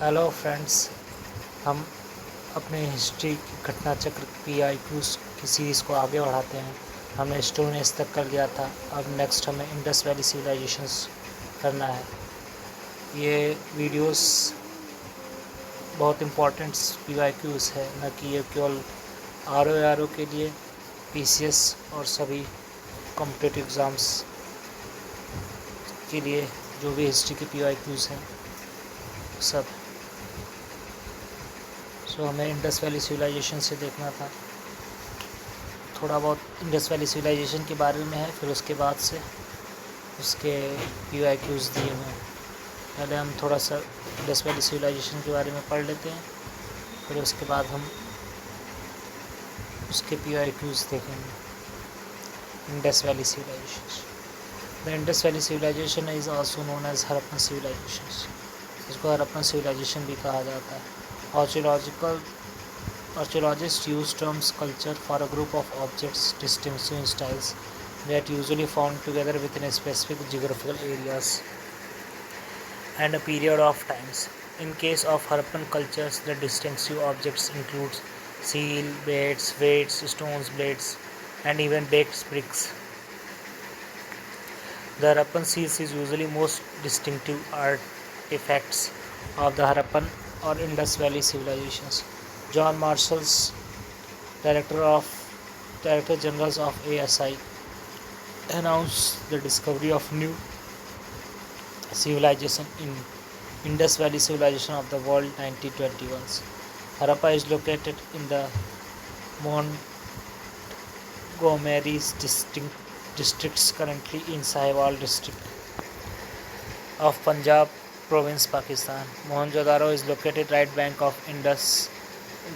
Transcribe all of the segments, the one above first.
Hello friends. हम अपने history की घटना चक्र PIQs की सीरीज़ को आगे बढ़ाते हैं। हमने स्टोन एज तक कर लिया था। अब नेक्स्ट हमें इंडस वैली सिविलाइजेशंस करना है। ये वीडियोस बहुत इम्पोर्टेंट PIQs है, न कि ये केवल RO के लिए, PCS और सभी कॉम्पिटिटिव एग्ज़ाम्स के लिए जो भी हिस्ट्री के PIQs हैं सब। हमें इंडस वैली सिविलाइजेशन से देखना था। थोड़ा बहुत इंडस वैली सिविलाइजेशन के बारे में है, फिर उसके बाद से उसके PIQs दिए हुए हैं। पहले हम थोड़ा सा इंडस वैली सिविलाइजेशन के बारे में पढ़ लेते हैं, फिर उसके बाद हम उसके PIQs देखेंगे। Indus valley civilisation, the Indus valley civilisation is also known as Harappan civilisation. इसको हरप्पन सिविलाइजेशन भी कहा जाता है। Archaeologists use terms culture for a group of objects distinctive in styles that usually found together within a specific geographical areas and a period of times. In case of Harappan cultures, the distinctive objects include seal, beds, weights, stones, blades, and even baked bricks. The Harappan seals is usually most distinctive artifacts of the Harappan or Indus Valley civilizations. John Marshall's Director General of ASI announced the discovery of new civilization in Indus Valley Civilization of the World 1921. Harappa is located in the Montgomery districts currently in Sahiwal district of Punjab province, Pakistan. Mohenjo-daro is located right bank of Indus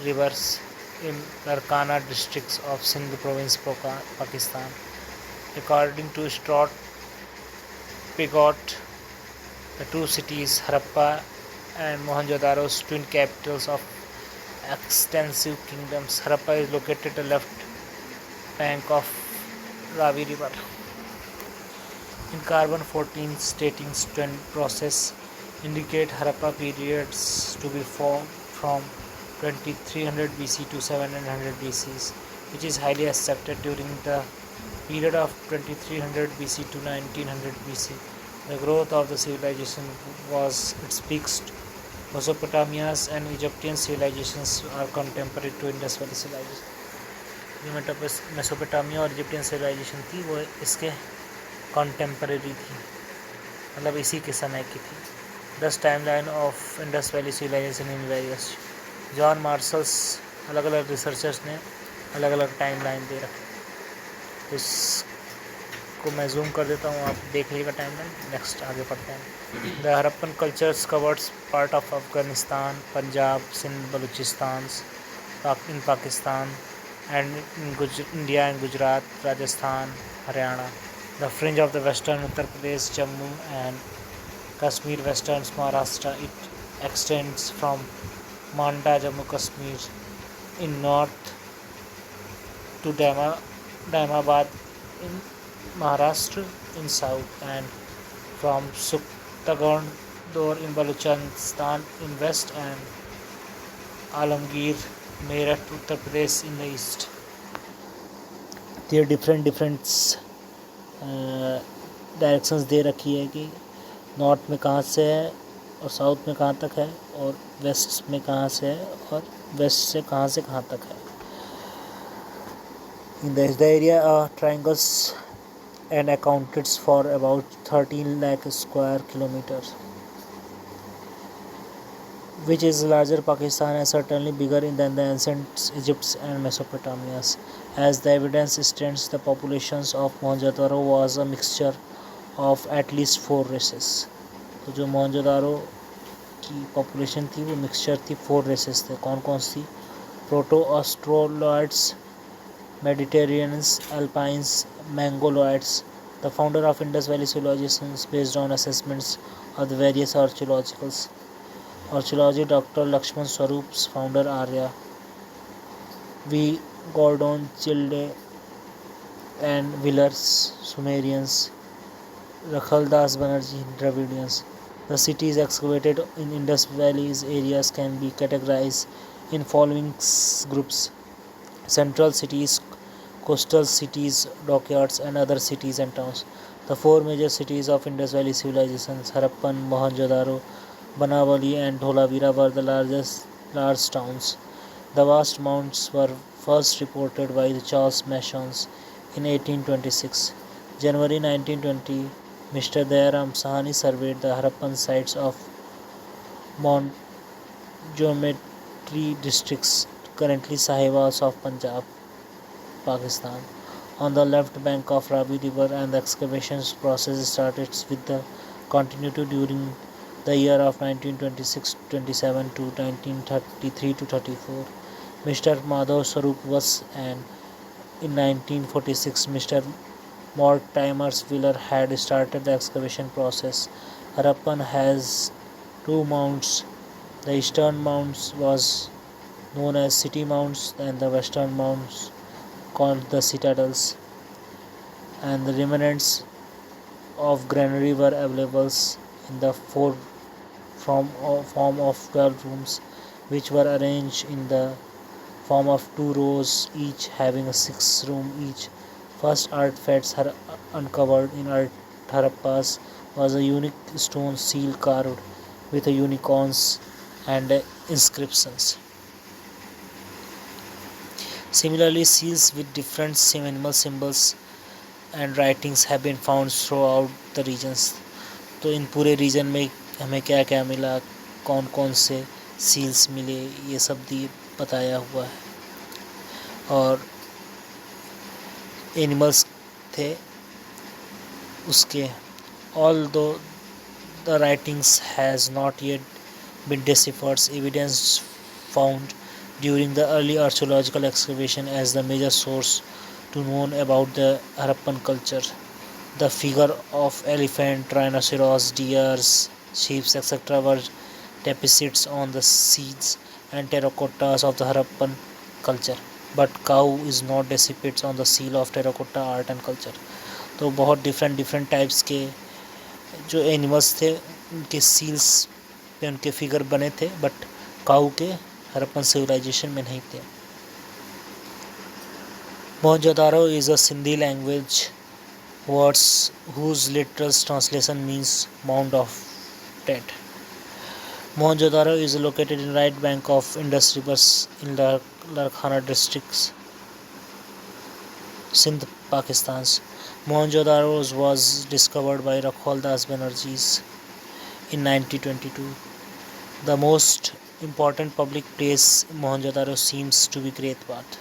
rivers in Larkana districts of Sindh province, Pakistan. According to Strout Pigott, the two cities, Harappa and Mohenjo-daro's twin capitals of extensive kingdoms. Harappa is located at the left bank of Ravi River. In carbon-14 dating trend process indicate Harappa periods to be formed from 2300 BC to 700 BC, which is highly accepted. During the period of 2300 BC to 1900 BC, the growth of the civilization was its peak. Mesopotamia's and Egyptian civilizations are contemporary to Indus Valley civilization. जो Mesopotamia और Egyptian civilisation थी वो इसके contemporary थी, मतलब इसी के समय की थी. This timeline of Indus valley civilisation in various. John Marshall's, अलग अलग रिसर्चर्स ने अलग अलग टाइमलाइन दे रखे. तो इसको मैं जूम कर देता हूँ, आप देख लीजिएगा टाइमलाइन. नेक्स्ट आगे पढ़ते हैं. The Harappan cultures covers part of Afghanistan, Punjab, Sindh, Balochistan in Pakistan and in India and Gujarat, Rajasthan, Haryana. The fringe of the western Uttar Pradesh, Jammu and Kashmir, western Maharashtra. It extends from Manda, Jammu Kashmir in north to Daimabad in Maharashtra in south, and from Suktagondor in Balochistan in west, and Alamgir, Meerut, Uttar Pradesh in the east. There different directions दे रखी है कि north में कहाँ से है और south में कहाँ तक है, और वेस्ट में कहाँ से है और वेस्ट से कहाँ तक है. In the area are triangles and accounted for about 13 lakh square kilometers, which is larger Pakistan and certainly bigger than the ancient Egypt and Mesopotamia. As the evidence stands, the populations of Mohenjo-daro was a mixture of at least 4 races. तो जो मोहनजोदारो की population थी वो mixture थी 4 races थे. कौन कौन सी? Proto ऑस्ट्रोलॉइड्स, मेडिटेरियंस, अल्पाइंस, मंगोलॉइड्स. The founder of Indus Valley Civilization based on assessments of the various archaeology, Dr. Lakshman Swarup's founder Arya V. Gordon Childe and Wheelers, Sumerians, Rakhaldas Banerjee, Dravidians. The cities excavated in Indus Valley's areas can be categorized in following groups: central cities, coastal cities, dockyards, and other cities and towns. The four major cities of Indus Valley civilizations, Harappan, Mohenjo-daro, Banawali, and Dholavira, were the large towns. The vast mounds were first reported by Charles Machons in 1826. January 1920, Mr. Dayaram Sahani surveyed the Harappan sites of Mount Geometry districts, currently Sahiwals of Punjab, Pakistan, on the left bank of Ravi River, and the excavation process started with the continuity during the year of 1926-27 to 1933 to 34. Mr. Madhav Sarup was, and in 1946 Mr. Mortimer's Wheeler had started the excavation process. Harappan has two mounds. The eastern mounds was known as city mounds, and the western mounds called the citadels, and the remnants of granary were available in the form of 12 rooms, which were arranged in the form of two rows, each having a 6 room each. First artifacts uncovered in Harappas was a unique stone seal carved with unicorns and inscriptions. Similarly, seals with different animal symbols and writings have been found throughout the regions. तो इन पूरे reason में हमें क्या क्या मिला, कौन कौन से सील्स मिले, ये सब दिए बताया हुआ है. और एनिमल्स थे उसके. Although the writings has not yet been deciphered, evidence found during the early archaeological excavation as the major source to known about the Harappan culture. The figure of elephant, rhinoceros, deers, sheep, etc. were deposits on the seeds and terracottas of the Harappan culture, but cow is not depicted on the seal of terracotta art and culture. तो बहुत different types के जो animals थे उनके seals पे उनके figure बने थे, बट काऊ के हरप्पन सिविलाइजेशन में नहीं थे. Mohenjodaro is a Sindhi language words whose literal translation means mound of dead. Mohenjo-daro is located in right bank of Indus River in Larkana districts, Sindh, Pakistan. Mohenjo-daro was discovered by Rakhol Das Banerjee in 1922. The most important public place in Mohenjo-daro seems to be Great Bath.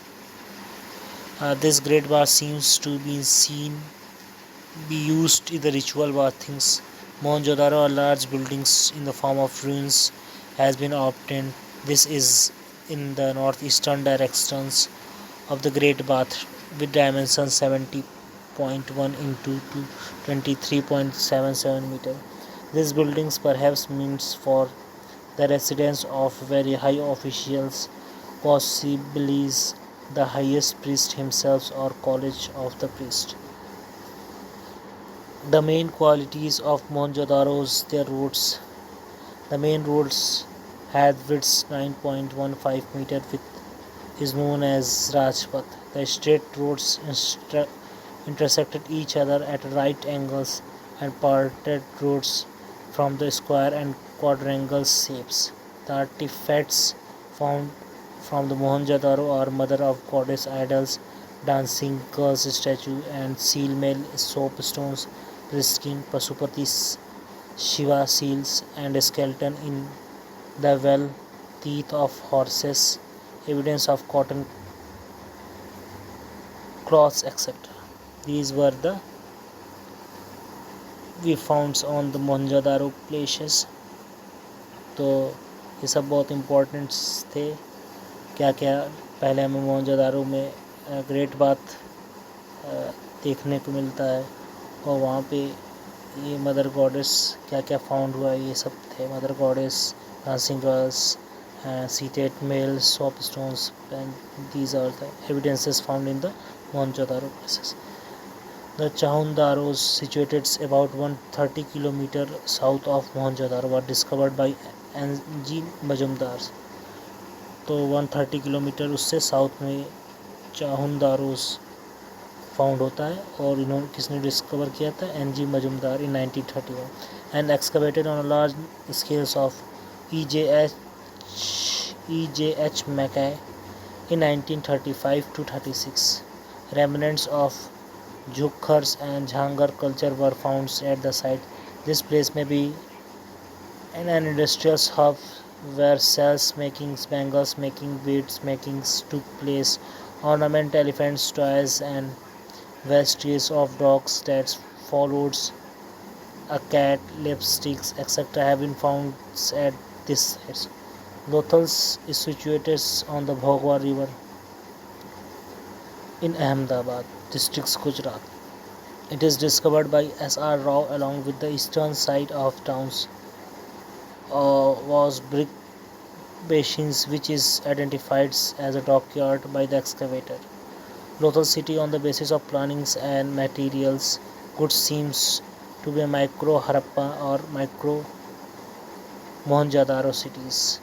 This Great Bath seems to be used in the ritual bathings. Mohenjo-daro, large buildings in the form of ruins, has been obtained. This is in the northeastern directions of the Great Bath with dimensions 70.1 into 23.77 meter. These buildings perhaps means for the residence of very high officials, possibly the highest priest himself or college of the priest. The main qualities of Mohenjo-daro's their roads. The main roads had widths 9.15 meter width is known as Rajpath. The straight roads intersected each other at right angles and parted roads from the square and quadrangle shapes. The artifacts found from the Mohenjo-daro are mother of goddess idols, dancing girls statue, and seal male soapstones, risking Pasupati Shiva seals, and a skeleton in the well, teeth of horses, evidence of cotton cloths, etc. These were the we found on the Mohenjo-daro places. तो ये सब बहुत important थे. क्या क्या पहले हमें मोहनजोदारो में ग्रेट बाथ देखने को मिलता है, और वहाँ पे ये मदर गॉडेस क्या क्या फाउंड हुआ है, ये सब थे. Mother goddess, dancing girls, seated male soapstones, and these are the evidences found in the Mohenjo-daro places. The Chahundaros, situated about 130 km south of Mohenjo-daro, were discovered by N.G. Majumdar. तो 130 kilometre उससे south में चाहुंदारोस found होता है और इन्होंने किसने discover किया था? N.G. Majumdar in 1931 and excavated on a large scales of E.J.H. Mackay in 1935 to 36. Remnants of Jhukhars and Jhangar culture were found at the site. This place may be an industrial hub where cells making, bangles making, beads making took place. Ornament elephants, toys, and vestiges of dogs that followed a cat, lipsticks, etc. have been found at this site. Lothal is situated on the Bhogwa River in Ahmedabad, district Gujarat. It is discovered by S.R. Rao along with the eastern side of towns was brick basins, which is identified as a dockyard by the excavator. Lothal city, on the basis of plannings and materials, could seems to be a micro Harappa or micro Mohenjo-daro cities.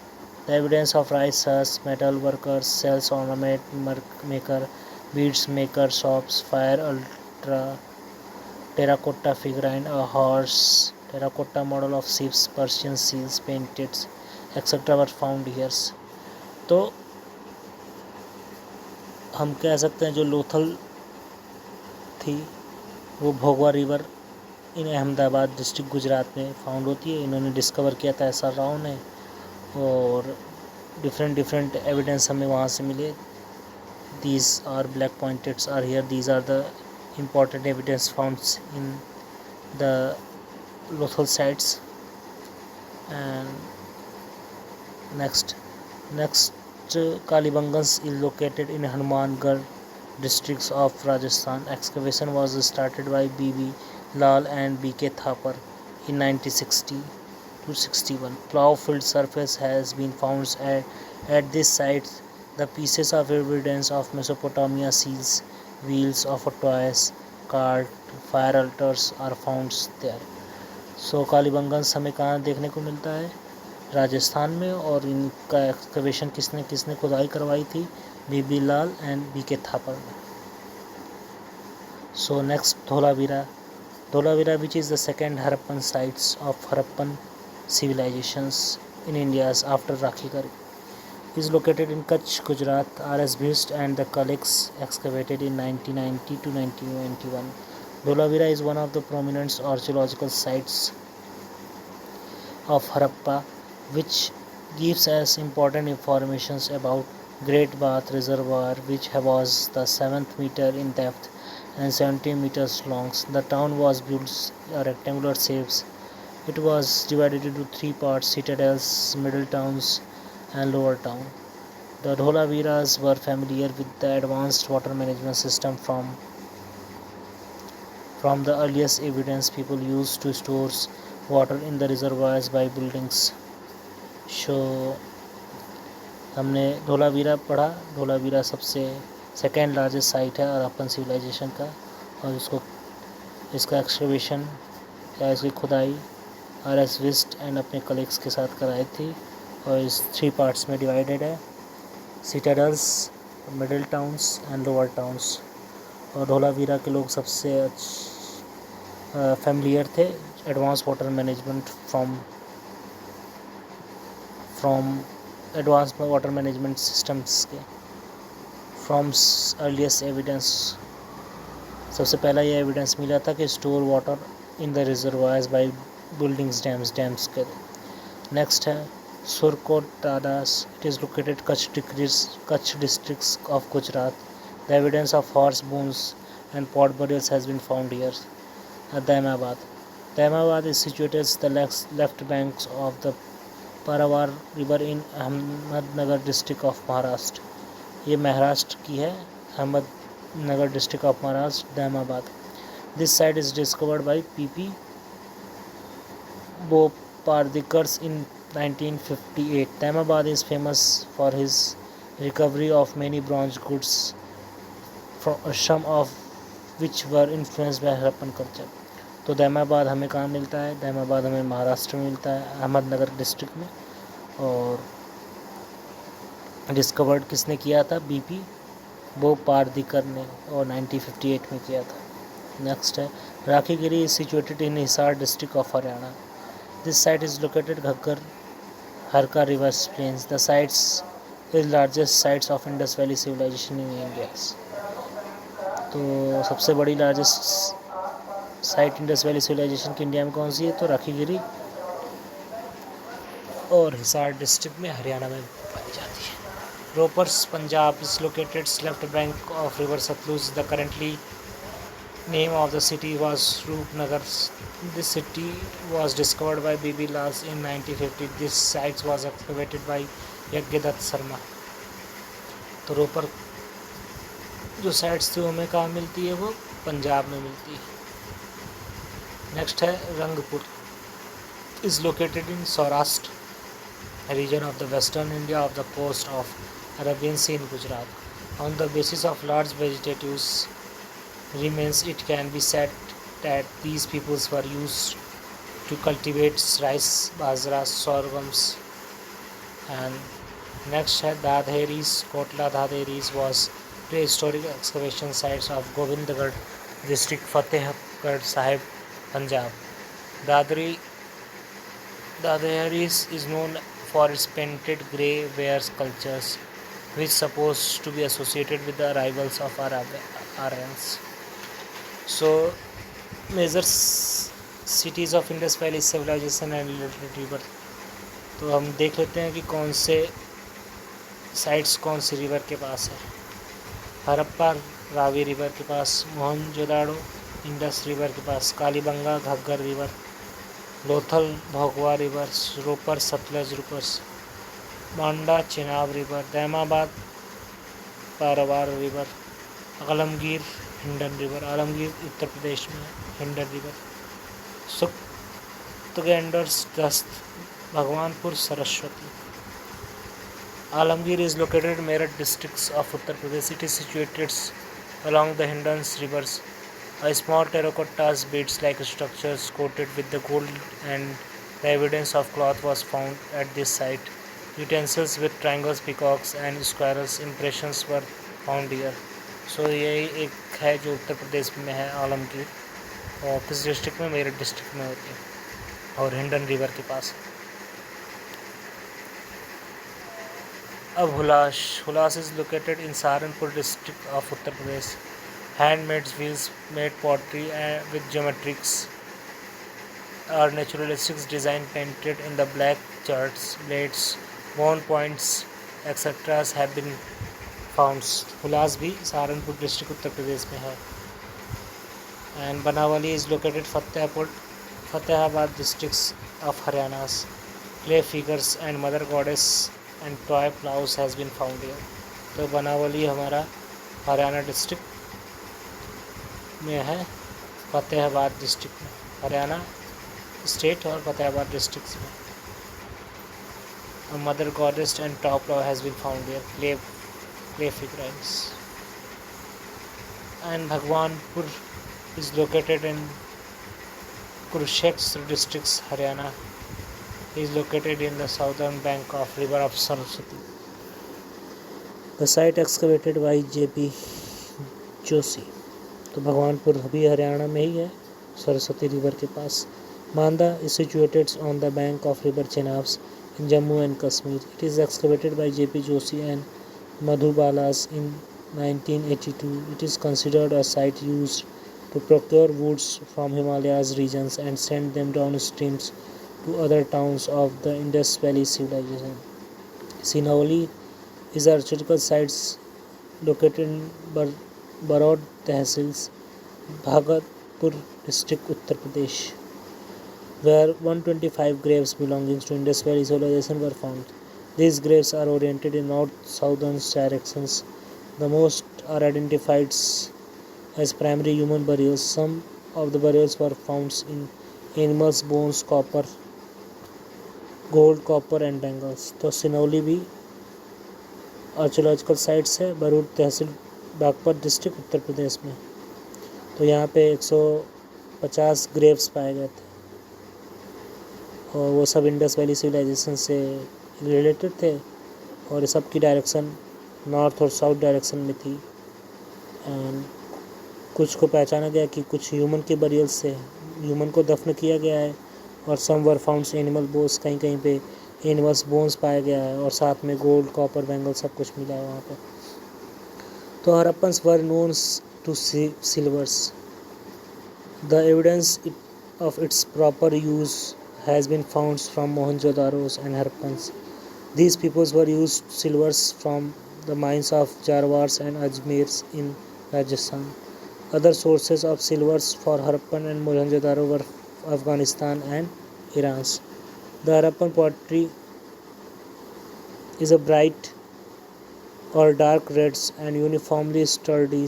The evidence of rice huts, metal workers, cells, ornament maker, beads maker shops, fire ultra, terracotta figurine, a horse, terracotta model of ships, Persian seals painted, etc. were found here. तो हम कह सकते हैं जो लोथल थी वो Bhogava river in Ahmedabad district Gujarat में found होती है. इन्होंने डिस्कवर किया था एस.आर. राव ने और डिफरेंट एविडेंस हमें वहाँ से मिले. These are black pointeds are here. These are the important evidence found in the Lothal sites. And next Kalibangans is located in Hanumangarh districts of Rajasthan. Excavation was started by B.B. Lal and B.K. Thapar in 1960 to 61. Plough field surface has been found at this site. The pieces of evidence of Mesopotamia seals, wheels of a toys, cart, fire altars are found there. So कालीबंगन्स हमें कहाँ देखने को मिलता है? राजस्थान में. और इनका excavation किसने खुदाई करवाई थी? बीबी लाल एंड बीके थापर ने. So next Dholavira, which is the second Harappan sites of Harappan civilizations in India after Rakhigarh, is located in Kutch, Gujarat. R.S. Bhist and the colleagues excavated in 1990 to 1991. Dholavira is one of the prominent archaeological sites of Harappa, which gives us important information about Great Bath Reservoir, which was the 7th meter in depth and 17 meters long. The town was built in rectangular shapes. It was divided into 3 parts: citadels, middle towns, and lower town. The Dholaviras were familiar with the advanced water management system from the earliest evidence. People used to store water in the reservoirs by buildings. So हमने धोलावीरा पढ़ा. धोलावीरा सबसे second largest site है Harappan civilisation का और इसका excavation या इसकी खुदाई R.S. विस्ट एंड अपने कलीग्स के साथ कराई थी और इस 3 पार्ट्स में डिवाइडेड है: citadels, middle towns and lower towns. और धोलावीरा के लोग सबसे फैमिलियर थे advance water management from advance water management systems के फ्रॉम अर्लीस्ट एविडेंस. सबसे पहला ये एविडेंस मिला था कि store water in the reservoirs by buildings dams के. नेक्स्ट है Surkotadas. It is located Kutch districts of Gujarat. The evidence of horse bones and pot burials has been found here. Daimabad. Daimabad is situated the left banks of the Paravar river in Ahmednagar district of Maharashtra. ये महाराष्ट्र की है, Ahmednagar district of Maharashtra, Daimabad. This site is discovered by P.P. Bopardikar in 1958. Daimabad is famous for his recovery of many bronze goods from some of which were influenced by Harappan culture. तो दैमाबाद हमें कहाँ मिलता है? दैमाबाद हमें महाराष्ट्र में मिलता है, अहमदनगर डिस्ट्रिक्ट में। और डिस्कवर्ड किसने किया था? बीपी बोपार्दिकर ने, और 1958 में किया था। नेक्स्ट है Rakhigarhi is situated in Hisar district of Haryana. This site is located Ghaggar हरका river plains. The sites is largest sites of Indus valley civilisation in India. तो सबसे बड़ी largest site Indus valley civilization की इंडिया में कौन सी है? तो राखीगिरी और हिसार डिस्ट्रिक्ट में हरियाणा में पाई जाती है। रोपर्स Punjab is located left bank of river Satluj. The currently name of the city was Roopnagar. This city was discovered by B.B. Lals in 1950. This site was excavated by Yajnadatta Sharma. तो रोपर जो साइट्स थी हमें कहाँ मिलती है? वो पंजाब में मिलती है। नेक्स्ट है Rangpur is located in Saurashtra region of the western India of the coast of Arabian Sea in Gujarat. On the basis of large vegetative remains, it can be said that these peoples were used to cultivate rice, bajra, sorghums. And next है Dadheris. Kotla Dadheris was prehistoric excavation sites of Govindgarh district, Fatehgarh Sahib, Punjab. Dadheris is known for its painted grey ware sculptures, which supposed to be associated with the arrivals of Aryans. So, major cities of Indus Valley civilization and related river. तो हम देख लेते हैं कि कौन से sites कौन सी river के पास है। हरप्पा रावी रिवर के पास, मोहनजोदाड़ो इंडस रिवर के पास, Kalibangan Ghaggar river, Lothal Bhogava river, Ropar Sutlej rivers, Manda Chenab river, Daimabad Pravara river, Alamgir Hindon river. Alamgir Uttar Pradesh में, हिंडन रिवर, सुक्तगेंडर्स दस्त, Bhagwanpur Saraswati. Alamgir is located in Meerut districts of Uttar Pradesh. It is situated along the Hindon's rivers. A small terracotta beads-like structures coated with the gold and the evidence of cloth was found at this site. Utensils with triangles, peacocks and squirrels impressions were found here. So ये एक है जो उत्तर प्रदेश में है, आलमगीर, और किस district में? Meerut district में होती है और हिंडन रिवर के पास। अब Hulas is located in Saharanpur district of Uttar Pradesh. Handmade wheels, made pottery with geometrics or naturalistic design painted in the black charts, blades, bone points, etc. have been found. Hulas भी Saharanpur district उत्तर प्रदेश में है। And Banawali is located Fatehabad districts of Haryana. Clay figures and mother goddess and toy plows has been found here. तो बनावली हमारा Haryana district में है, Fatehabad district में, Haryana state और Fatehabad district में। A mother goddess and toy plow has been found here, clay figurines. And Bhagwanpur is located in Kurukshetra districts, Haryana. Is located in the southern bank of river of Saraswati. The site excavated by J.P. Joshi. तो भगवानपुर भी हरियाणा में ही है, Saraswati river के पास। मांदा is situated on the bank of river Chenab in Jammu and Kashmir. It is excavated by J.P. Joshi and Madhubalas in 1982. It is considered a site used to procure woods from Himalayas regions and send them downstreams to other towns of the Indus Valley civilization. Sinhauli is a archaeological site located in Barod Tehsil, Bhagatpur district, Uttar Pradesh, where 125 graves belonging to Indus Valley civilization were found. These graves are oriented in north-southern directions. The most are identified as primary human burials. Some of the burials were found in animals' bones, copper, gold, copper and bangles. तो सिनौली भी archaeological sites है, बरूद तहसील, Baghpat district, उत्तर प्रदेश में। तो यहाँ पे 150 Graves पाए गए थे और वो सब इंडस वैली सिविलाइजेशन से रिलेटेड थे और सब की डायरेक्शन नॉर्थ और साउथ डायरेक्शन में थी। एंड कुछ को पहचाना गया कि कुछ ह्यूमन के बरियल से ह्यूमन को दफन किया गया है और सम वर फाउंड्स एनिमल बोन्स, कहीं कहीं पे एनिमल्स बोन्स पाया गया है और साथ में गोल्ड कॉपर बैंगल सब कुछ मिला है वहाँ पे। तो Harappans were knowns to silvers. The evidence of its proper use has been found from Mohenjo-daros and Harppans. These peoples were used silvers from the mines of Jarwars and Ajmers in Rajasthan. Other sources of silvers for Harappan and Mohenjo-daro were Afghanistan and Iran. The Harappan pottery is a bright or dark reds and uniformly sturdy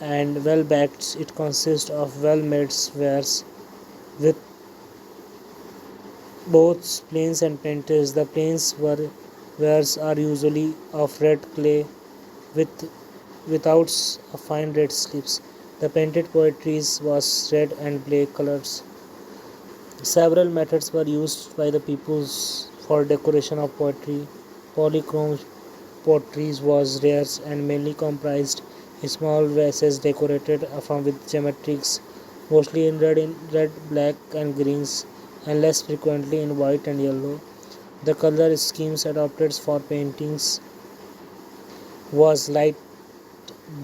and well backed. It consists of well made wares with both plains and painters. The plains wares are usually of red clay without a fine red slips. The painted pottery was red and black colors. Several methods were used by the peoples for decoration of pottery. Polychrome pottery was rare and mainly comprised small vases decorated with geometrics, mostly in red, black, and greens, and less frequently in white and yellow. The color schemes adopted for paintings was light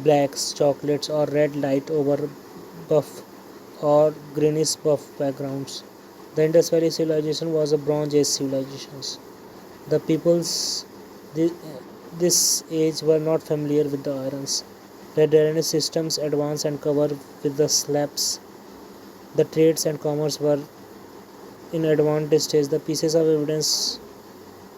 blacks, chocolates, or red light over buff or greenish buff backgrounds. The Indus Valley civilization was a Bronze Age civilization. The peoples this age were not familiar with the irons. The drainage systems advanced and covered with the slabs. The trades and commerce were in advanced stage. The pieces of evidence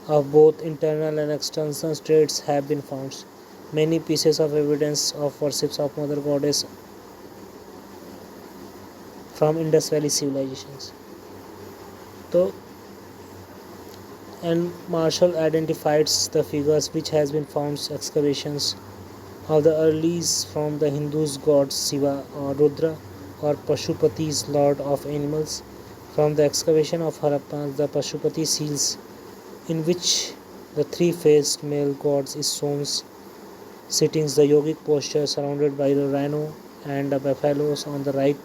of both internal and external trades have been found. Many pieces of evidence of worships of Mother Goddess from Indus Valley civilizations. So, and Marshall identifies the figures which has been found excavations of the earlies from the Hindus gods Shiva or Rudra or Pashupati's lord of animals. From the excavation of Harappa, the Pashupati seals in which the three-faced male gods is shown sitting the yogic posture surrounded by the rhino and the buffaloes on the right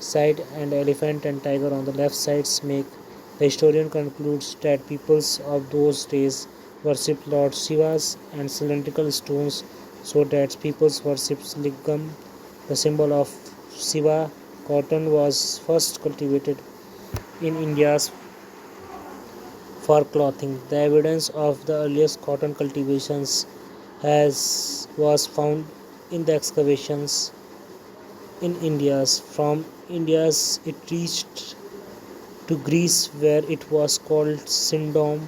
side and elephant and tiger on the left sides make. The historian concludes that peoples of those days worshipped Lord Shiva's and cylindrical stones, so that peoples worshipped Lingam, the symbol of Shiva. Cotton was first cultivated in India for clothing. The evidence of the earliest cotton cultivations was found in the excavations in India. From India, it reached to Greece, where it was called Sindom.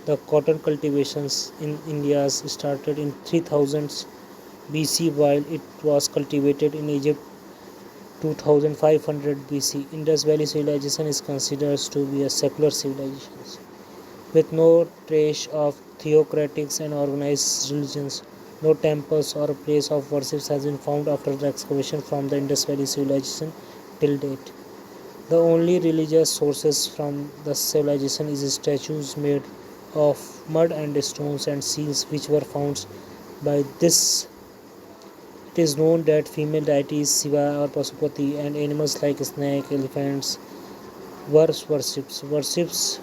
The cotton cultivations in India started in 3000 BC, while it was cultivated in Egypt 2500 BC. Indus Valley civilization is considered to be a secular civilization with no trace of theocratic and organized religions. No temples or place of worship has been found after the excavation from the Indus Valley civilization till date. The only religious sources from the civilization is statues made of mud and stones and seals which were found by this. It is known that female deities Shiva or Pasupati and animals like snake, elephants were worships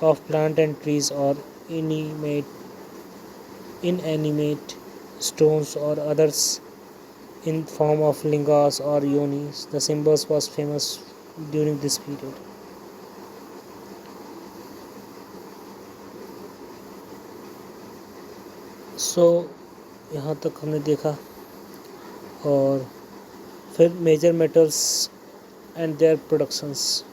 of plant and trees or inanimate stones or others in form of lingas or yonis. The symbols was famous during this period. So यहाँ तक हमने देखा और फिर major metals and their productions.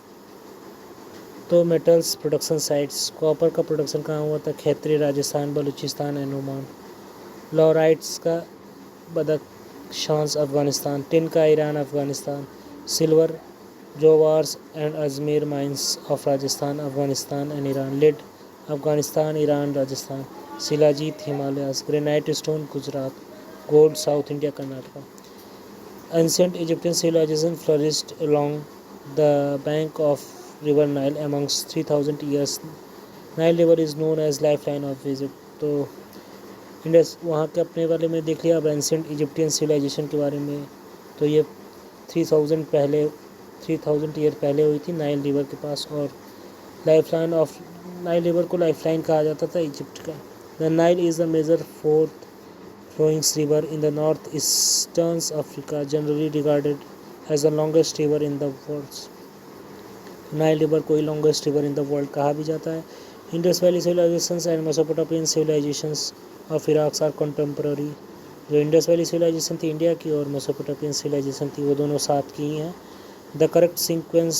तो metals production sites, copper का production कहाँ हुआ था? Khetri, Rajasthan, Baluchistan and Oman. Laurites का बदख्शान, अफगानिस्तान। टिन का Iran, Afghanistan. Silver, Zawar and Ajmer mines of Rajasthan, Afghanistan and Iran. Lead, Afghanistan, Iran, Rajasthan. Shilajit, Himalayas. Granite stone, Gujarat. Gold, south India, Karnataka. Ancient Egyptian civilization flourished along the bank of river Nile amongst 3000 years. Nile river is known as lifeline of Egypt. तो Indus वहाँ के अपने वाले में देख लिया। अब ancient Egyptian civilisation के बारे में, तो ये 3000 ईयर पहले हुई थी नाइल रिवर के पास, और लाइफलाइन ऑफ नाइल रिवर को लाइफलाइन कहा जाता था इजिप्ट का। The Nile is a major fourth flowing river in the northeastern Africa, generally regarded as the longest river in the world. Nile river को ही longest river in the world कहा भी जाता है। Indus valley civilizations and Mesopotamian civilizations of Iraq are contemporary. जो Indus valley civilisation थी India की और Mesopotamian civilisation थी वो दोनों साथ की ही हैं। The correct sequence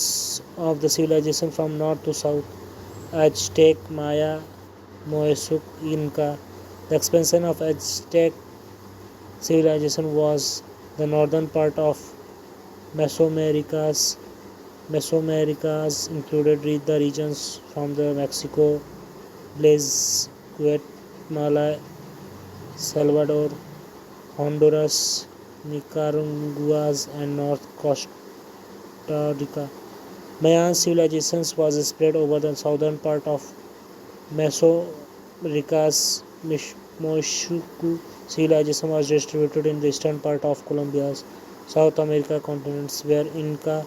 of the civilization from north to south, Aztec, Maya, Muisca, Inca. The expansion of Aztec civilization was the northern part of Mesoamericas. Mesoamericas included the regions from the Mexico, Belize, Guatemala, Salvador, Honduras, Nicaragua, and North Costa Rica. Mayan civilizations was spread over the southern part of Mesoamericas. Moeshuku civilization was distributed in the eastern part of Colombia's South America continents, where Inca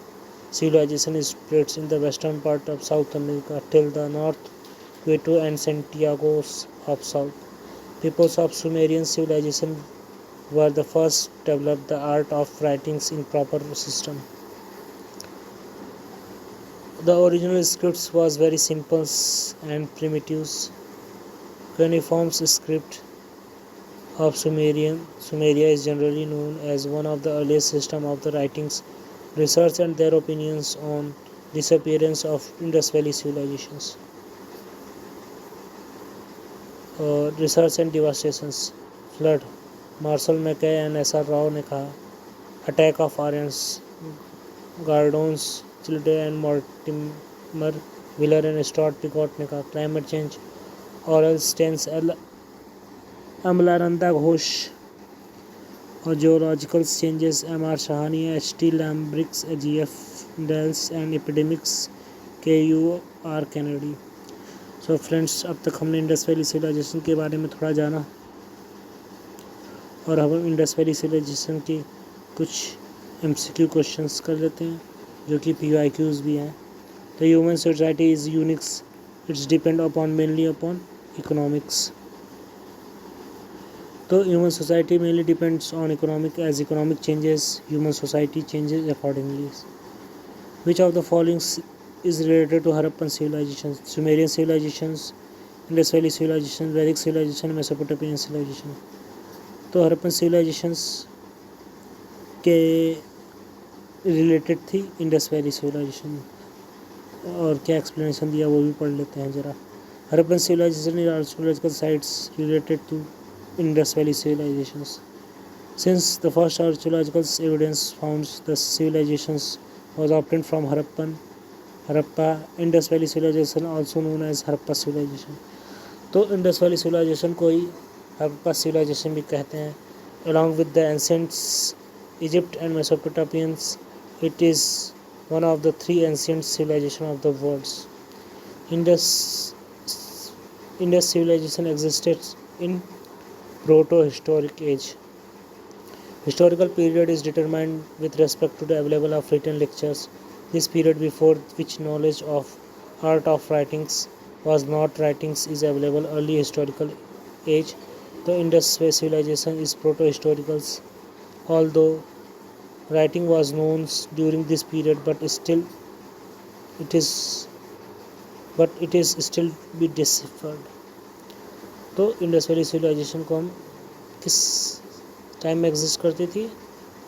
civilization is spread in the western part of South America till the north, Quito and Santiago of South. Peoples of Sumerian civilization were the first to develop the art of writing in proper system. The original scripts was very simple and primitive. Cuneiform script of Sumeria is generally known as one of the earliest systems of the writings. Research and their opinions on disappearance of Indus Valley civilizations. Research and devastations. Flood. Marshall McKay and S.R. Rao ने कहा. Attack of Aryans. Gordon's Childe and Mortimer Wheeler and Stuart Picot ने कहा. Climate change. Oral Stains, Amalananda Ghosh, और geological changes, M.R. Sahni, H.T. Lambrick's, G.F. Dales and epidemics, K.U.R. Kennedy. So friends, अब तक हमने Indus valley civilisation के बारे में थोड़ा जाना, और अब हम इंडस वैली सिविलाइजेशन के कुछ MCQ क्वेश्चंस कर लेते हैं जो कि PYQs भी हैं. The human society is Unix, it's depend upon mainly upon economics. So human society mainly depends on economic. As economic changes, human society changes accordingly. Which of the following is related to Harappan civilizations? Sumerian civilizations, Indus Valley civilization, Vedic civilization, Mesopotamian civilization. तो Harappan civilisations के related थी Indus valley civilisation, और क्या explanation दिया वो भी पढ़ लेते हैं ज़रा. Harappan civilization is archaeological sites related to Indus Valley civilizations. Since the first archaeological evidence found the civilizations was obtained from Harappa, Indus Valley civilization also known as Harappa civilization. तो Indus Valley civilization को ही Harappa civilization भी कहते हैं. Along with the ancient Egypt and Mesopotamians, it is one of the three ancient civilizations of the world. Indus civilization existed in proto-historic age. Historical period is determined with respect to the available of written lectures. This period before which knowledge of art of writings was not writings is available. Early historical age. The Indus civilization is proto-historical, although writing was known during this period, but it is still be deciphered. तो Indus valley civilisation को हम किस time में exist करती थी?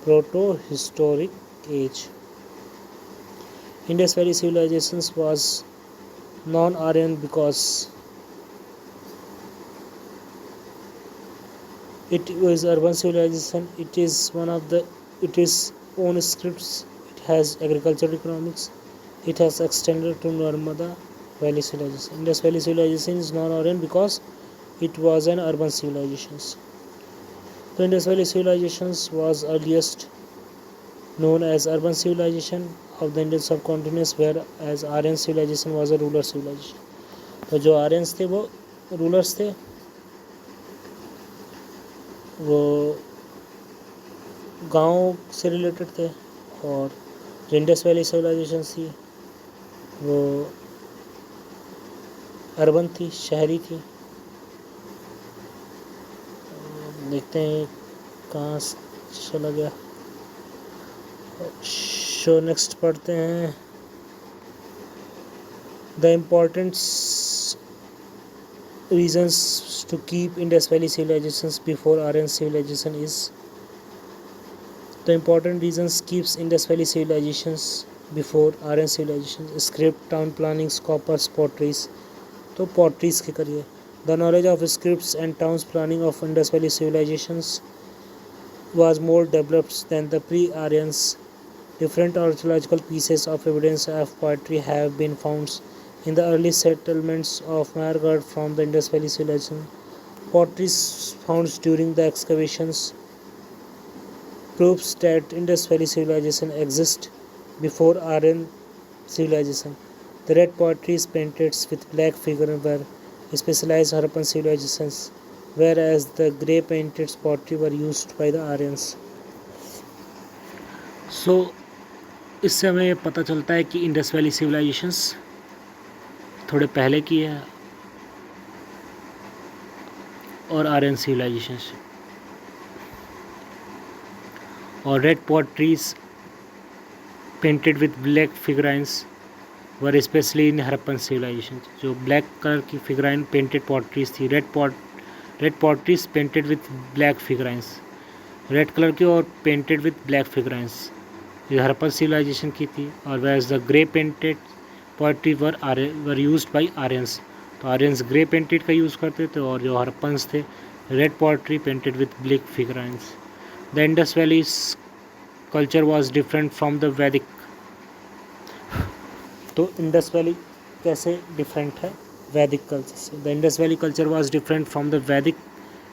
Proto historic age. Indus valley civilisation was non Aryan because it was urban civilization. It is own scripts. It has agricultural economics. It has extended to Narmada Valley civilization. Indus Valley civilization is non-Aryan because it was an urban civilization. The Indus Valley civilization was earliest known as urban civilization of the Indian subcontinent, whereas Aryan civilization was a rural civilization. तो जो Aryans थे वो rulers थे, वो गांव से related थे, और जो इंडस वैली सिविलाइजेशन थी वो अर्बन थी, शहरी थी। देखते हैं कहाँ चला गया। शो नेक्स्ट पढ़ते हैं। The importance reasons to keep Indus Valley civilizations before Aryan civilization is the important reasons keeps Indus Valley civilizations before Aryan civilizations: script, town planning, sculptures, potteries। तो potteries के करिए। The knowledge of scripts and towns planning of Indus Valley civilizations was more developed than the pre-Aryans. Different archaeological pieces of evidence of pottery have been found in the early settlements of Mahargarh from the Indus Valley civilization. Pottery found during the excavations proves that Indus Valley civilization exists before Aryan civilization. The red pottery painted with black figures were specialized Harappan civilizations, whereas the grey painted pottery were used by the Aryans. So, इससे हमें पता चलता है कि Indus valley civilisations थोड़े पहले की है और आर्यन सिविलाइजेशन से। और red potteries painted with black figurines were specially in Harappan civilization. जो ब्लैक कलर की फिगराइन पेंटेड पॉटरीज थी, red potteries painted with black figurines, red colour की और पेंटेड विद ब्लैक फिगराइंस, ये हरप्पन सिविलाइजेशन की थी। और wares the grey painted pottery were used by Aryans. तो आर्यंस ग्रे पेंटेड का यूज़ करते थे और जो हरप्पन्स थे red pottery painted with black figurines. The Indus valley culture was different from the Vedic. तो इंडस वैली कैसे different है वैदिक कल्चर से? The Indus valley culture was different from the वैदिक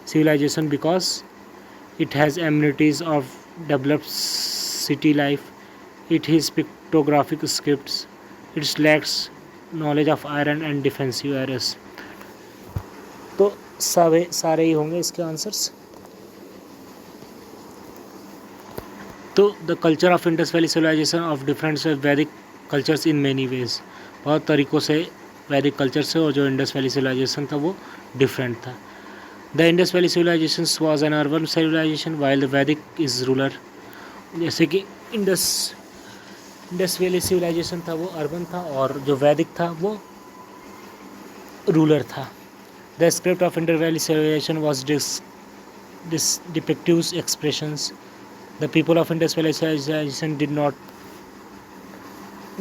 civilization because it has amenities of developed city life, it has pictographic scripts, it lacks knowledge of iron and defensive areas। तो सारे ही होंगे इसके answers. तो the culture of Indus valley civilisation of different Vedic cultures in many ways, बहुत तरीक़ों से वैदिक culture से और जो इंडस वैली सिविलाइजेशन था वो डिफरेंट था। The Indus valley civilisation was an urban civilisation while the Vedic is rural. जैसे कि इंडस वैली सिविलाइजेशन था वो अर्बन था और जो वैदिक था वो रूलर था। The script of Indus valley civilisation was depictive expressions. The people of Indus Valley civilization did not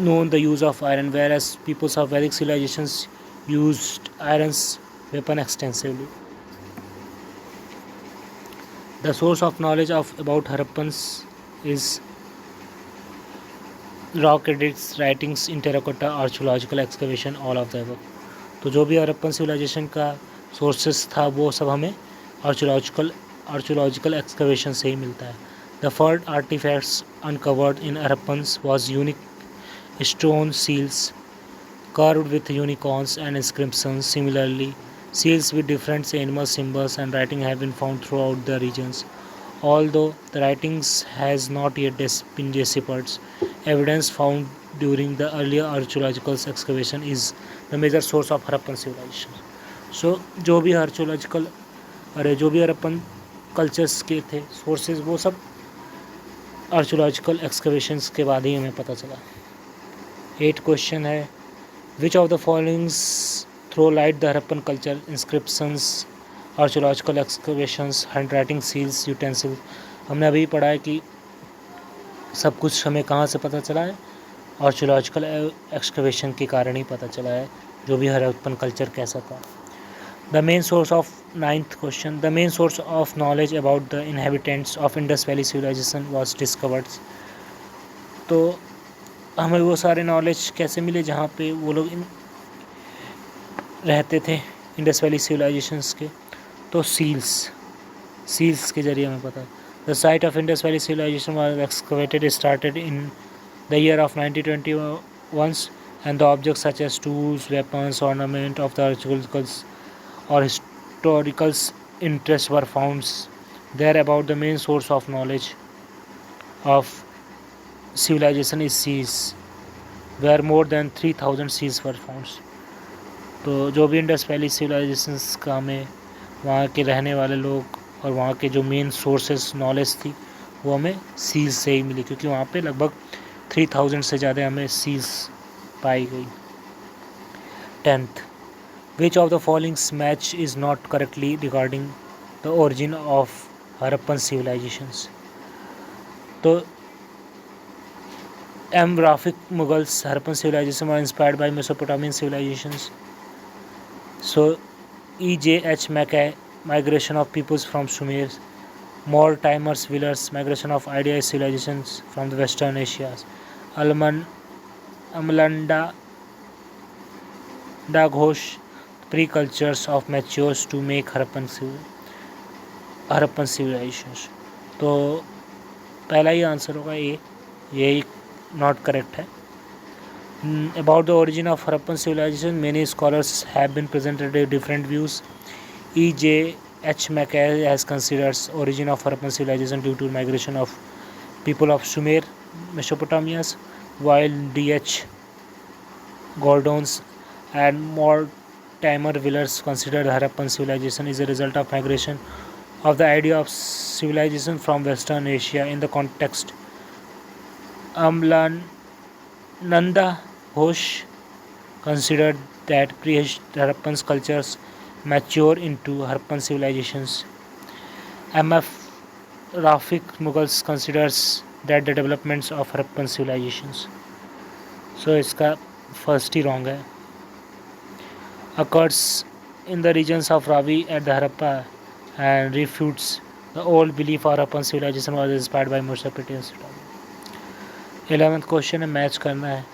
know the use of iron, whereas peoples of Vedic civilizations used iron's weapon extensively. The source of knowledge about Harappans is rock edicts, writings in terracotta, archaeological excavation, all of the above. तो जो भी Harappan civilisation का sources था वो सब हमें archaeological excavation से ही मिलता है। The first artifacts uncovered in Harappans was unique stone seals carved with unicorns and inscriptions. Similarly, seals with different animal symbols and writing have been found throughout the regions. Although the writings has not yet been deciphered, evidence found during the earlier archaeological excavation is the major source of Harappan civilization. So, जो भी Harappan cultures के थे sources वो सब archaeological excavations के बाद ही हमें पता चला। 8 क्वेश्चन है, which of the followings throw light the Harappan culture? Inscriptions, archaeological excavations, hand writing, seals, utensil. हमने अभी पढ़ा है कि सब कुछ हमें कहाँ से पता चला है, आर्कियोलॉजिकल एक्सकवेशन के कारण ही पता चला है जो भी हरप्पन कल्चर कैसा था। The main source of 9th question, the main source of knowledge about the inhabitants of Indus Valley civilization was discovered। तो हमें वो सारे नॉलेज कैसे मिले जहाँ पे वो लोग रहते थे इंडस वैली सिविलाइजेशंस के? तो सील्स के ज़रिए हमें पता। The site of Indus Valley Civilization was excavated started in the year of 1921, and the objects such as tools, weapons, ornament of the archaeological or historical interest were found there. About the main source of knowledge of civilization is seas, where more than 3000 seas were found. तो जो भी Indus valley civilisations का हमें वहाँ के रहने वाले लोग और वहाँ के जो मेन सोर्सेस नॉलेज थी वो हमें सीज से ही मिली, क्योंकि वहाँ पे लगभग 3000 से ज़्यादा हमें सीज पाई गई. 10th, which of the following match is not correctly regarding the origin of Harappan civilizations? तो M. Rafiq Mughals Harappan civilization were inspired by Mesopotamian civilizations. So E.J.H. Mackay, migration of peoples from Sumer. Mortimer's Villiers, migration of idealized civilizations from the Western Asia. Amalanda Ghosh, pre-cultures of matures to make Harappan civilizations. तो पहला ही answer होगा ए, यही not correct है. About the origin of Harappan civilization, many scholars have been presented different views. E.J.H. Mackay has considered origin of Harappan civilization due to migration of people of Sumer, Mesopotamia, while D.H. Gordons and Mortimer Villiers considered Harappan civilization is a result of migration of the idea of civilization from Western Asia. In the context, Nanda Ghosh considered that pre-Harappan cultures mature into Harappan civilizations. M.F. Rafiq Mughals considers that the developments of Harappan civilizations. So इसका first ही wrong है. Occurs in the regions of Ravi at the Harappa and refutes the old belief of Harappan civilization was inspired by Mesopotamian. 11th question है, match करना है.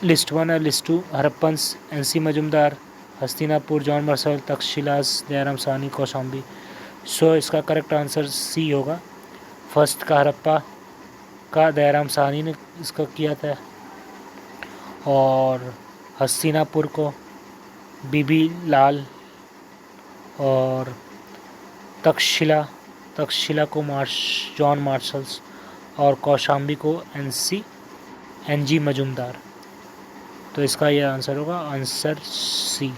List 1 और list 2. Harappans, N C. Majumdar, Hastinapur, John Marshall, Takshashilas, Dayaram Sahni, Kaushambi. So इसका correct answer C होगा. First का हरप्पा का दयाराम साहनी ने इसका किया था, और हस्तिनापुर को बीबी लाल, और तक्षशिला को जॉन मार्शल्स, और कौशाम्बी को एन.जी. मजुमदार. तो इसका ये आंसर होगा answer C.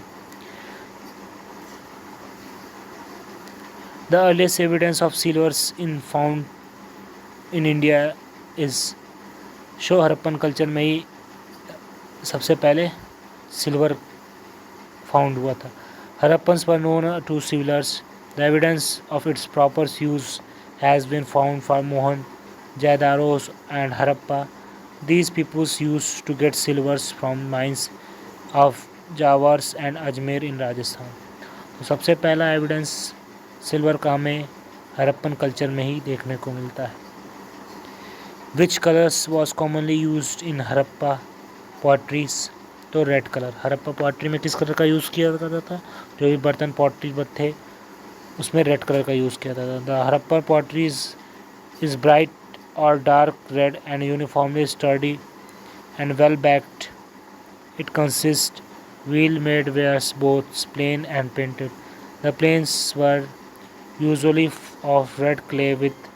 The earliest evidence of silvers in found in India is. So Harappan culture में ही सबसे पहले सिल्वर फाउंड हुआ था. Harappans were known to civilers. The evidence of its proper use has been found for Mohan Jadaros and Harappa. These peoples used to get silvers from mines of Javars and Ajmer in Rajasthan. तो सबसे पहला evidence silver का हमें Harappan culture में ही देखने को मिलता है. Which colors was commonly used in Harappa potteries? तो रेड कलर. हरप्पा पॉटरी में किस कलर का यूज़ किया जाता था? जो भी बर्तन पॉटरी थे उसमें रेड कलर का यूज़ किया जाता था. The Harappa potteries is bright or dark red and uniformly sturdy and well backed. It consists wheel made wares both plain and painted. The planes were usually of red clay with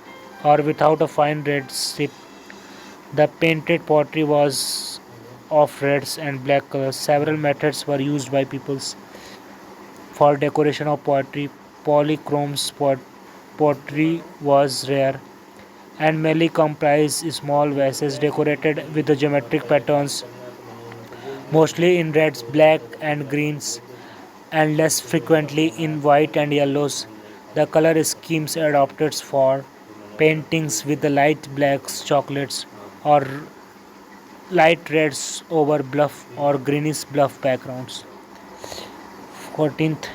or without a fine red strip. The painted pottery was of reds and black colors. Several methods were used by peoples for decoration of pottery. Polychromes pottery was rare and mainly comprised small vases decorated with the geometric patterns, mostly in reds, black, and greens, and less frequently in white and yellows. The color schemes adopted for paintings with the light blacks, chocolates, or light reds over bluff or greenish bluff backgrounds. 14th,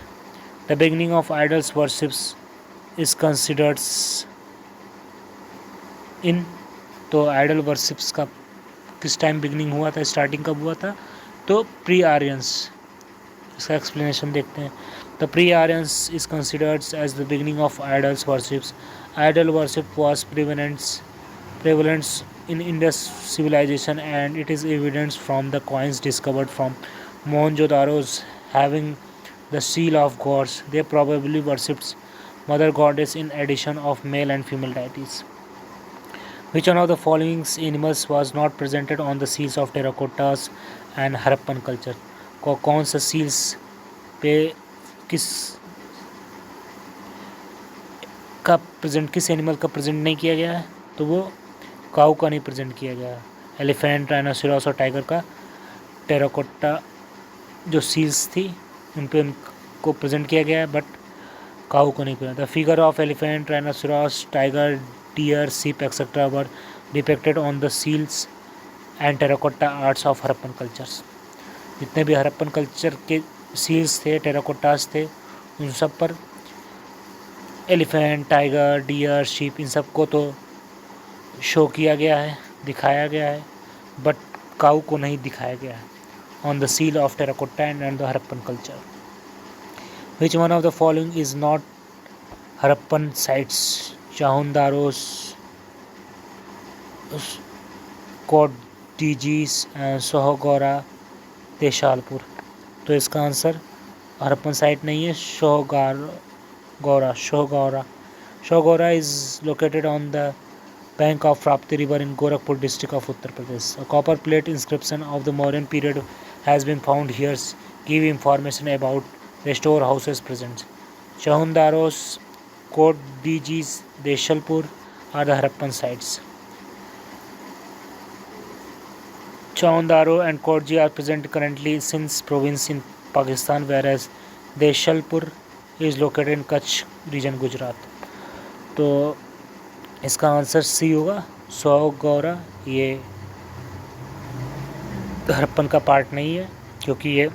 the beginning of idols worships is considered इन. तो idol worships का किस time beginning हुआ था, starting कब हुआ था? तो pre Aryans इसका एक्सप्लेनेशन देखते हैं। The pre Aryans is considered as the beginning of idols worships. Idol worship was prevalent in Indus civilization, and it is evident from the coins discovered from Mohenjo-daros having the seal of gods. They probably worshipped mother goddess in addition of male and female deities. Which one of the following animals was not presented on the seals of terracottas and Harappan culture? कौन सा seals पे किस का present, किस animal का present नहीं किया गया है? तो वो काऊ का नहीं प्रेजेंट किया गया है। एलिफेंट, राइनोसेरोस और टाइगर का टेराकोटा जो सील्स थी उन पे उनको प्रेजेंट किया गया है, बट काऊ को नहीं किया। The figure of elephant, rhinoceros, tiger, deer, sheep etcetera were depicted on the seals and terracotta arts of Harappan cultures. जितने भी हरप्पन कल्चर के सील्स थे, टेराकोटास थे, उन सब पर एलिफेंट, टाइगर, डियर, शीप इन सब को तो शो किया गया है, दिखाया गया है, बट काऊ को नहीं दिखाया गया है on the seal of terracotta and the Harappan culture. Which one of the following is not Harappan sites? चाहुंदारोस, कोडडीजीस, सोहगौरा, देशालपुर। तो इसका आंसर हरप्पन साइट नहीं है, Shohgora is located on the bank of Rapti river in Gorakhpur district of Uttar Pradesh. A copper plate inscription of the Mauryan period has been found here. Give information about the storehouses present. Chahundaros, Kodijis, Deshalpur are the Harappan sites. Chahundaro and Kodji are present currently since province in Pakistan, whereas Deshalpur is located in Kutch region, Gujarat. तो इसका answer C होगा, सोहगौरा। ये हरप्पन का part नहीं है क्योंकि ये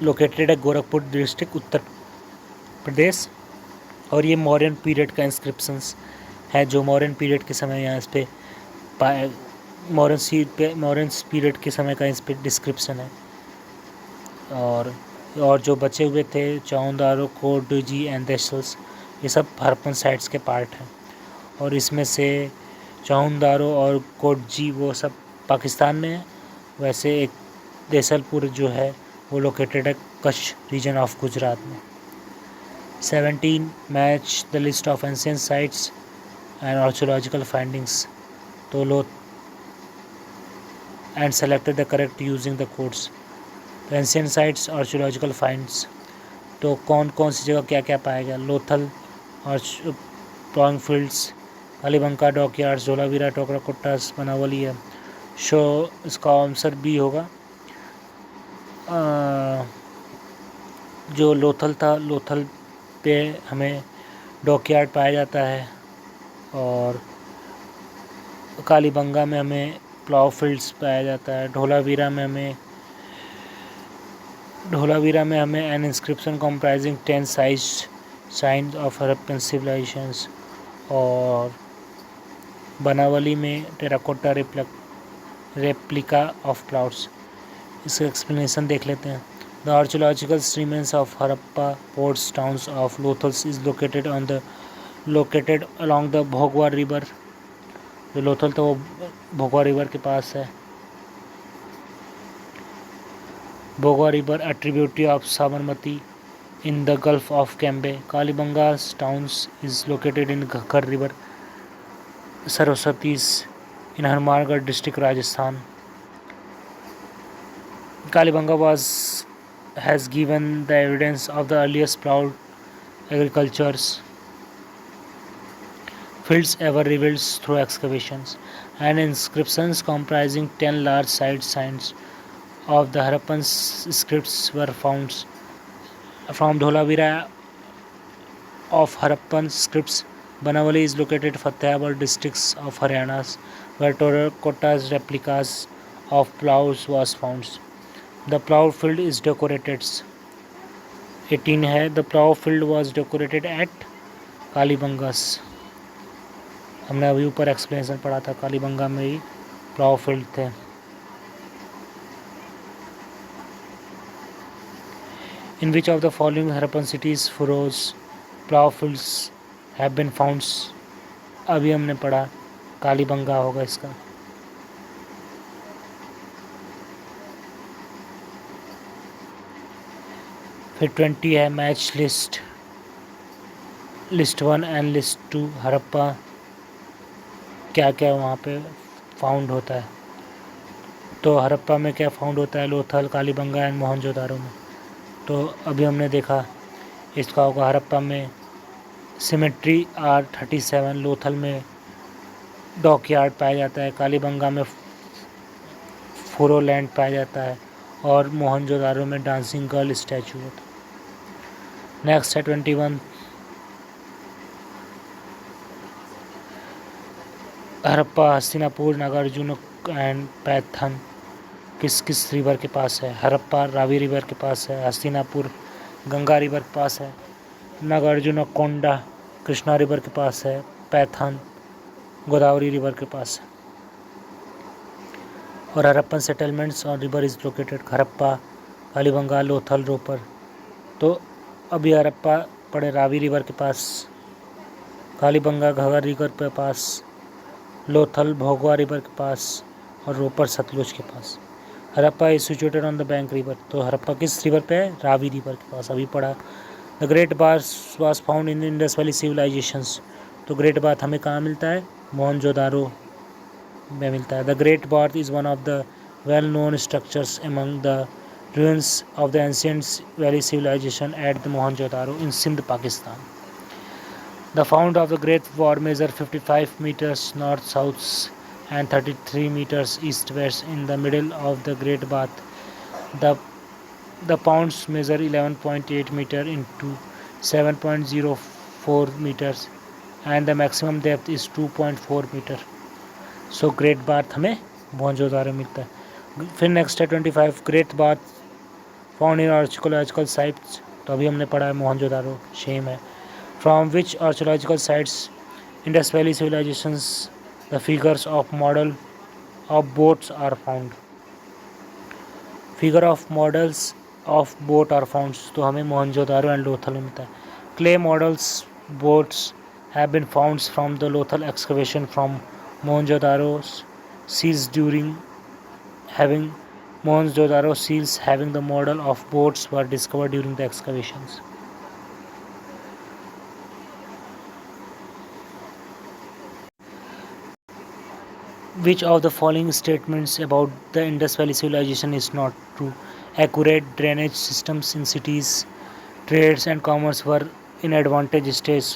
located है गोरखपुर डिस्ट्रिक्ट, उत्तर प्रदेश, और ये मौर्यन पीरियड का इंस्क्रिप्शंस है जो मौर्यन पीरियड के समय यहाँ इस पर मौर्यन पीरियड के समय का इस पर डिस्क्रिप्शन है। और जो बचे हुए थे चाउंदारो, कोडजी एंड देशल्स, ये सब हरप्पन साइट्स के पार्ट हैं। और इसमें से चाउंदारो और कोडजी वो सब पाकिस्तान में है, वैसे एक देसलपुर जो है वो लोकेटेड है कच्छ रीजन ऑफ गुजरात में। 17 match the list of ancient sites and archaeological findings. तो लो and selected the correct using the codes. Ancient sites, archaeological finds, तो कौन कौन सी जगह क्या क्या पाया गया? लोथल और प्लॉइंग फील्ड्स, कालीबंका डॉकयार्ड्स, धोलावीरा, टोकराकोट्टास, बनावली है। शो इसका आंसर बी होगा। जो लोथल था, लोथल पे हमें डॉकयार्ड पाया जाता है, और कालीबंगा में हमें प्लाव फील्ड्स पाया जाता है। ढोलावीरा में हमें an inscription comprising 10 signs of Harappan civilisations, और बनावली में टेराकोटा रेप्लिका ऑफ प्लाउड्स। इसका एक्सप्लेनेशन देख लेते हैं। The archaeological remains of Harappa ports towns of Lothals is located along the Bhogava river. जो लोथल था वो भोगवा रिवर के पास है। Bhogava river, a tributary of Sabarmati in the Gulf of Cambay. Kalibanga's towns is located in Ghaghar River, Saraswati's in Hanumangarh district, Rajasthan. Kalibanga has given the evidence of the earliest ploughed agriculture's fields ever revealed through excavations, and inscriptions comprising 10 large signs of the Harappan scripts were found from Dholavira of Harappan scripts. Banawali is located in Fatehpur districts of Haryana, where terracotta replicas of ploughs was found. The plough field is decorated. 18 है, the plough field was decorated at कालीबंगास। हमने अभी ऊपर explanation पढ़ा था, कालीबंगा में ही plough field थे। In which of the following Harappan cities furrows plough fields have been found? अभी हमने पढ़ा कालीबंगा होगा इसका। फिर 20 है match list 1 and list 2 Harappa क्या क्या वहाँ पे फाउंड होता है। तो हड़प्पा में क्या फाउंड होता है? लोथल, कालीबंगा एंड मोहनजोदारो में। तो अभी हमने देखा इसका होगा हड़प्पा में सिमेट्री R37, लोथल में डॉकयार्ड पाया जाता है, कालीबंगा में फुरो लैंड पाया जाता है और मोहनजोदारो में डांसिंग गर्ल स्टैचू होता है। नेक्स्ट है 21 हड़प्पा, हस्तिनापुर, नागार्जुन एंड पैथन किस रिवर के पास है? हड़प्पा रावी रिवर के पास है, हस्तिनापुर गंगा रिवर के पास है, नागार्जुन कोंडा कृष्णा रिवर के पास है, पैथन गोदावरी रिवर के पास है। और हड़प्पन सेटलमेंट्स और river is located Harappa, Kalibangan, Lothal, Ropar. तो अभी हड़प्पा पड़े रावी रिवर के पास, कालीबंगा घाघर रिवर के पास, लोथल भोगवा रिवर के पास और रोपर सतलुज के पास। Harappa is situated on the bank river. तो हड़प्पा किस रिवर पे है? रावी रिवर के पास। अभी पढ़ा the great bath was found in Indus valley civilisations. तो ग्रेट बाथ हमें कहाँ मिलता है? मोहनजोदारो में मिलता है। The great bath is one of the well known structures among the ruins of the ancient valley civilization at the Mohenjo-daro in Sindh, Pakistan. The found of the Great Wall measure 55 meters north-south and 33 meters east-west in the middle of the Great Bath. The pounds measure 11.8 meter into 7.04 meters and the maximum depth is 2.4 meter. So Great Bath हमें मोहनजोदारो मिलता है। फिर next है 25 great bath found in archaeological sites. तो अभी हमने पढ़ा है मोहनजोदारो सेम है। From which archaeological sites Indus valley civilisations the figures of model of boats are found. Figure of models of boat are found. तो हमें मोहनजोदारो एंड लोथल में मिलता है। Clay models boats have been found from the Lothal excavation from Mohenjodaro seals during having Mohenjo-daro seals having the model of boats were discovered during the excavations. Which of the following statements about the Indus Valley civilization is not true? Accurate drainage systems in cities, trades and commerce were in advantage states,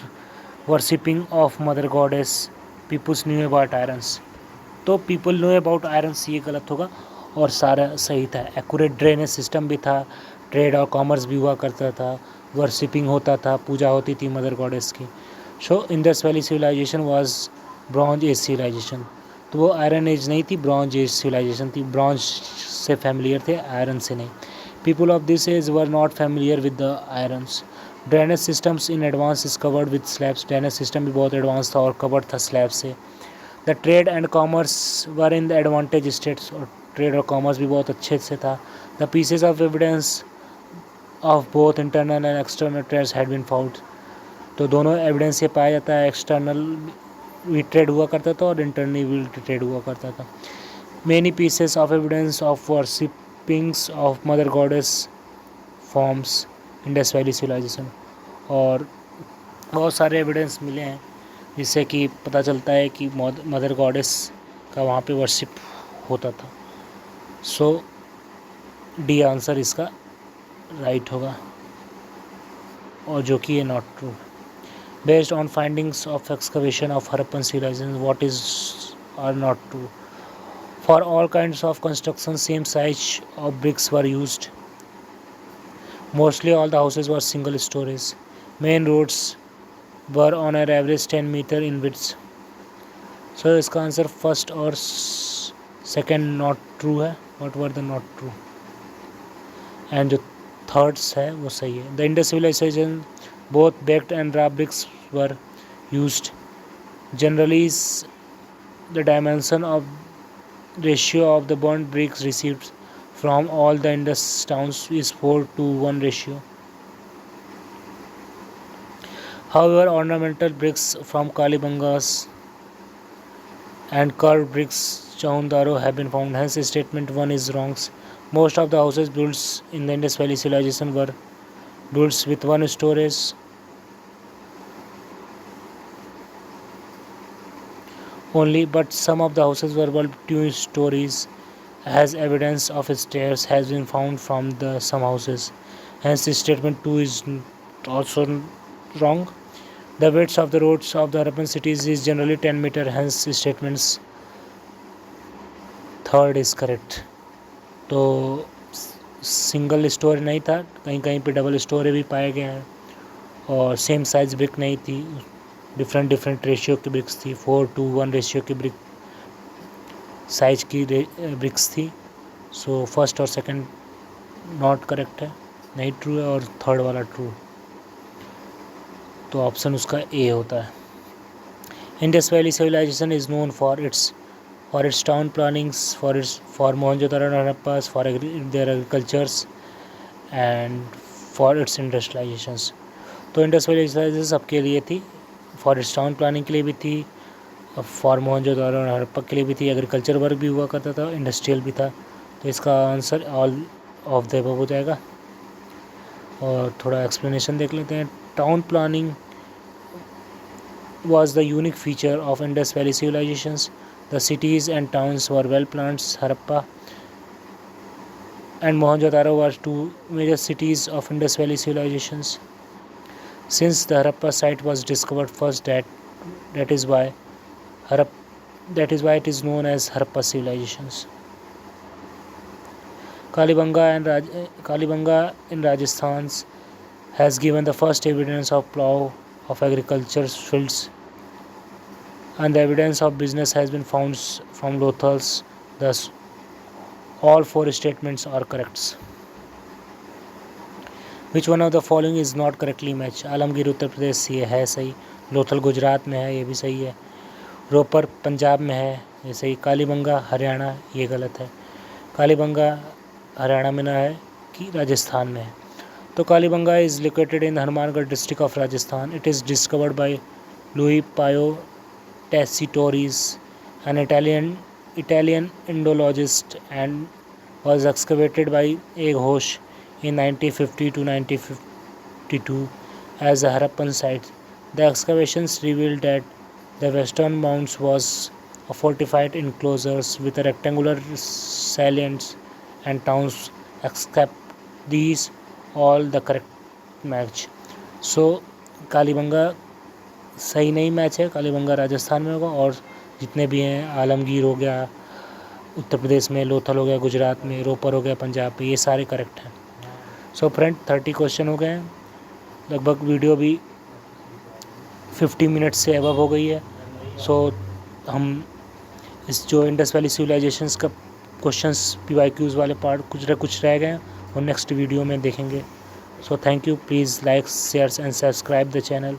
worshipping of mother goddess, people knew about irons. तो people know about irons ये गलत होगा और सारा सही था। Accurate drainage system भी था, ट्रेड और कॉमर्स भी हुआ करता था, वर्शिपिंग होता था, पूजा होती थी मदर गॉडेस की। So Indus valley civilisation was bronze age civilisation. तो वो आयरन एज नहीं थी, ब्रॉन्ज एज सिविलाइजेशन थी। ब्रॉन्ज से फैमिलियर थे, आयरन से नहीं। People of this age were not familiar with the irons. Drainage systems in advance is covered with slabs. Drainage system भी बहुत एडवांस था और कवर्ड था स्लैब से। The trade and commerce were in the advantage states. और trade और commerce भी बहुत अच्छे से था। The pieces of evidence of both internal and external trades had been found. तो दोनों एविडेंस ये पाया जाता है, एक्सटर्नल भी ट्रेड हुआ करता था और इंटरनल भी ट्रेड हुआ करता था। Many pieces of evidence of worshippings of mother goddess forms Indus valley civilisation. और बहुत सारे एविडेंस मिले हैं जिससे कि पता चलता है कि मदर गॉडेस का वहाँ पे वर्शिप होता था। सो डी आंसर इसका राइट होगा और जो कि ये not true. Based on findings of excavation of Harappan civilisation what is are not true. For all kinds of construction same size of bricks were used. Mostly all the houses were single storage. Main roads were on an average 10 metre in width. So इसका answer first और second not true है। What were the not true and जो thirds है वो सही है। The Indus civilisation both baked and raw bricks were used. Generally the dimension of ratio of the burned bricks received from all the Indus towns is 4:1 ratio. However, ornamental bricks from Kalibangas and curved bricks Chahundaro have been found. Hence, statement 1 is wrong. Most of the houses built in the Indus Valley civilization were built with one storage only, but some of the houses were built 2 stories, as evidence of stairs has been found from the some houses. Hence, statement 2 is also wrong. The width of the roads of the urban cities is generally 10 meter. Hence, statements third is correct. तो single storey नहीं था, कहीं कहीं पे double storey भी पाए गए हैं, और सेम साइज ब्रिक नहीं थी, डिफरेंट रेशियो की ब्रिक्स थी, 4:1 रेशियो की ब्रिक साइज की ब्रिक्स थी. सो फर्स्ट और सेकंड नॉट करेक्ट है, नहीं ट्रू है, और थर्ड वाला ट्रू. तो ऑप्शन उसका ए होता है. Indus valley civilisation is known for its town plannings, for Mohenjo-daro and Harappas, for their agricultures, and for its industrializations. तो इंडस वैली सिविलाइजेशन सबके लिए थी, फॉर इट्स टाउन प्लानिंग के लिए भी थी, फॉर मोहनजोदारो और हड़प्पा के लिए भी थी, एग्रीकल्चर वर्क भी हुआ करता था, इंडस्ट्रियल भी था. तो इसका answer all of the above हो जाएगा. और थोड़ा एक्सप्लेनेशन देख लेते हैं. Town planning was the unique feature of Indus Valley civilizations. The cities and towns were well planned. Harappa and Mohenjo-daro were 2 major cities of Indus Valley civilizations. Since the Harappa site was discovered first, that is why it is known as Harappa civilizations. Kalibanga in Rajasthan has given the first evidence of plough of agriculture fields, and the evidence of business has been found from Lothals. Thus, all 4 statements are correct. Which one of the following is not correctly matched? Alamgir Uttar Pradesh ये है सही, लोथल गुजरात में है ये भी सही है, रोपर पंजाब में है ये सही, कालीबंगा हरियाणा ये गलत है. कालीबंगा हरियाणा में ना है कि राजस्थान में है. तो Kalibangan is located in Hanumangarh district of Rajasthan. It is discovered by Luigi Pio Tessitoris, an Italian Indologist, and was excavated by A. Ghosh in 1950 to 1952 as a Harappan site. The excavations revealed that the western mounds was a fortified enclosures with a rectangular salients and towns, except these all the correct match. So Kalibangan सही नहीं match है, कालीबंगा राजस्थान में होगा, और जितने भी हैं आलमगीर हो गया उत्तर प्रदेश में, लोथल हो गया गुजरात में, रोपर हो गया पंजाब में, ये सारे करेक्ट हैं. सो फ्रेंड 30 क्वेश्चन हो गए हैं. लगभग वीडियो भी 50 मिनट से अबव हो गई है. सो हम इस जो इंडस वैली सिविलाइजेशंस का क्वेश्चंस PYQs वाले पार्ट कुछ रह गए हैं, और नेक्स्ट वीडियो में देखेंगे. So thank you. Please like share and subscribe the channel.